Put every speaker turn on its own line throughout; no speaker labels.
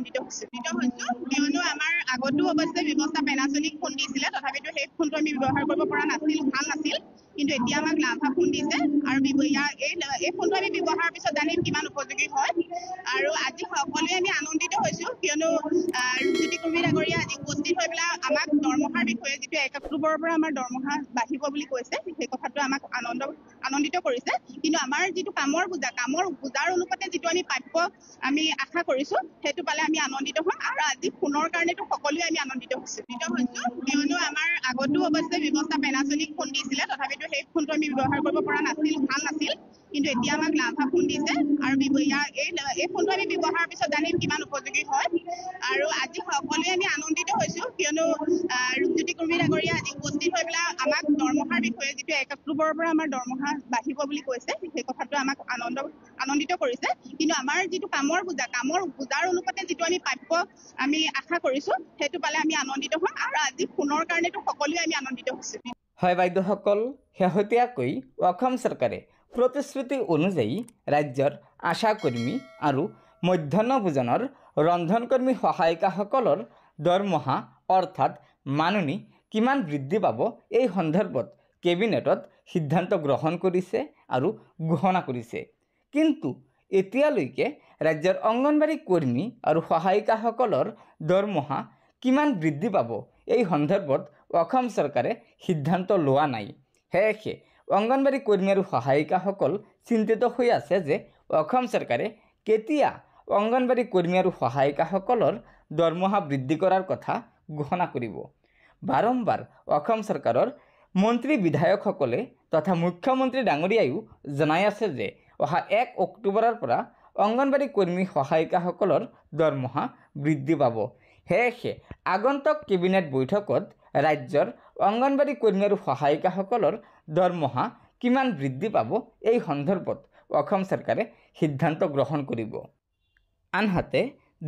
কিয়নো আমাৰ আগতো অৱশ্যে ব্যৱস্থা পেনাছনিক ফোন দিছিলে, তথাপিতো সেই ফোনটো আমি ব্যৱহাৰ কৰিব পৰা নাছিল, ভাল নাছিল। কিন্তু এতিয়া আমাক লাভা ফোন দিছে আৰু এই ফোনটো আমি ব্যৱহাৰৰ পিছত জানিম কিমান উপযোগী হয়। আৰু আজি সকলোৱে আমি আনন্দিত হৈছো, কিয়নো ৰূপজ্যোতি কুৰ্মী ডাঙৰীয়া আজি উপস্থিত হৈ পেলাই আমাক দৰমহাৰ বিষয়ে, যিটো 1 অক্টোবৰৰ পৰা আমাৰ দৰমহা বাঢ়িব বুলি কৈছে, সেই কথাটো আমাক আনন্দিত কৰিছে। কিন্তু আমাৰ যিটো কামৰ বোজাৰ অনুপাতে যিটো আমি প্ৰাপ্য আমি আশা কৰিছো, সেইটো পালে আমি আনন্দিত হ'ম। আৰু আজি ফোনৰ কাৰণেতো সকলোৱে আমি আনন্দিত হৈছো, কিয়নো আমাৰ আগতো অৱশ্যে ব্যৱস্থা পেনাছনিক ফোন দিছিলে, তথাপিতো সেই ফোনটো আমি ব্যৱহাৰ কৰিব পৰা নাছিল, ভাল নাছিল। কিন্তু এতিয়া আমাক লাভা ফোন দিছে আৰু এই ফোনটো আমি ব্যৱহাৰৰ পিছত জানিম কিমান উপযোগী হয়। আৰু আজি সকলোৱে আমি আনন্দিত হৈছো, কিয়নো ৰূপজ্যোতি কুৰ্মী ডাঙৰীয়া আজি উপস্থিত হৈ পেলাই আমাক দৰমহাৰ বিষয়ে, যিটো 1 অক্টোবৰৰ পৰা আমাৰ দৰমহা বাঢ়িব বুলি কৈছে, সেই কথাটো আমাক আনন্দিত কৰিছে। কিন্তু আমাৰ যিটো কামৰ বোজাৰ অনুপাতে যিটো আমি প্ৰাপ্য আমি আশা কৰিছো, সেইটো পালে আমি আনন্দিত হ'ম। আৰু আজি ফোনৰ কাৰণেতো সকলোৱে আমি আনন্দিত হৈছো।
হয় বাইদেউসকল, শেহতীয়াকৈ অসম চৰকাৰে প্ৰতিশ্ৰুতি অনুযায়ী ৰাজ্যৰ আশা কৰ্মী আৰু মধ্যাহ্ন ভোজনৰ ৰন্ধনকৰ্মী সহায়িকাসকলৰ দৰমহা অৰ্থাৎ মাননি কিমান বৃদ্ধি পাব, এই সন্দৰ্ভত কেবিনেটত সিদ্ধান্ত গ্ৰহণ কৰিছে আৰু ঘোষণা কৰিছে। কিন্তু এতিয়ালৈকে ৰাজ্যৰ অংগনবাড়ী কৰ্মী আৰু সহায়িকাসকলৰ দৰমহা কিমান বৃদ্ধি পাব, এই সন্দৰ্ভত অসম চৰকাৰে সিদ্ধান্ত লোৱা নাই। সেয়েহে অংগনবাড়ী কৰ্মী আৰু সহায়িকাসকল চিন্তিত হৈ আছে যে অসম চৰকাৰে কেতিয়া অংগনবাড়ী কৰ্মী আৰু সহায়িকাসকলৰ দৰমহা বৃদ্ধি কৰাৰ কথা ঘোষণা কৰিব। বাৰম্বাৰ অসম চৰকাৰৰ মন্ত্ৰী বিধায়কসকলে তথা মুখ্যমন্ত্ৰী ডাঙৰীয়ায়ো জনাই আছে যে অহা 1 অক্টোবৰৰ পৰা অংগনবাড়ী কৰ্মী সহায়িকাসকলৰ দৰমহা বৃদ্ধি পাব। সেয়েহে আগন্তুক কেবিনেট বৈঠকত ৰাজ্যৰ অংগনবাড়ী কৰ্মী আৰু সহায়িকাসকলৰ দৰমহা কিমান বৃদ্ধি পাব, এই সন্দৰ্ভত অসম চৰকাৰে সিদ্ধান্ত গ্ৰহণ কৰিব। আনহাতে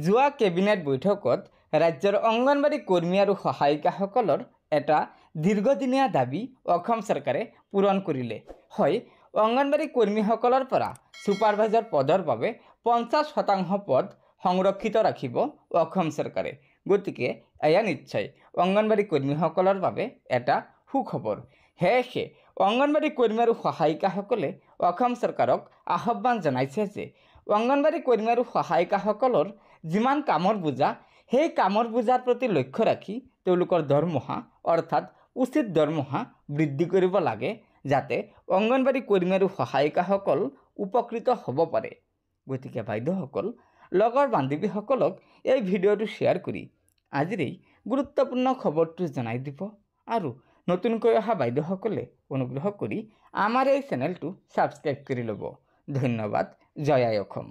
যোৱা কেবিনেট বৈঠকত ৰাজ্যৰ অংগনবাড়ী কৰ্মী আৰু সহায়িকাসকলৰ এটা দীৰ্ঘদিনীয়া দাবী অসম চৰকাৰে পূৰণ কৰিলে। হয়, অংগনবাড়ী কৰ্মীসকলৰ পৰা ছুপাৰভাইজাৰ পদৰ বাবে 50% পদ সংৰক্ষিত ৰাখিব অসম চৰকাৰে। গতিকে এয়া নিশ্চয় অংগনবাড়ী কৰ্মীসকলৰ বাবে এটা সুখবৰ। সেয়েহে অংগনবাড়ী কৰ্মী আৰু সহায়িকাসকলে অসম চৰকাৰক আহ্বান জনাইছে যে অংগনবাড়ী কৰ্মী আৰু সহায়িকাসকলৰ যিমান কামৰ বোজা, সেই কামৰ বোজাৰ প্ৰতি লক্ষ্য ৰাখি তেওঁলোকৰ দৰমহা অৰ্থাৎ উচিত দৰমহা বৃদ্ধি কৰিব লাগে, যাতে অংগনবাড়ী কৰ্মী আৰু সহায়িকাসকল উপকৃত হ'ব পাৰে। গতিকে বাইদেউসকল, লগৰ বান্ধৱীসকলক এই ভিডিঅ'টো শ্বেয়াৰ কৰি আজিৰ এই গুৰুত্বপূৰ্ণ খবৰটো জনাই দিব। আৰু নতুনকৈ অহা বাইদেউসকলে অনুগ্ৰহ কৰি আমাৰ এই চেনেলটো ছাবস্ক্ৰাইব কৰি ল'ব। ধন্যবাদ। জয় আই অসম।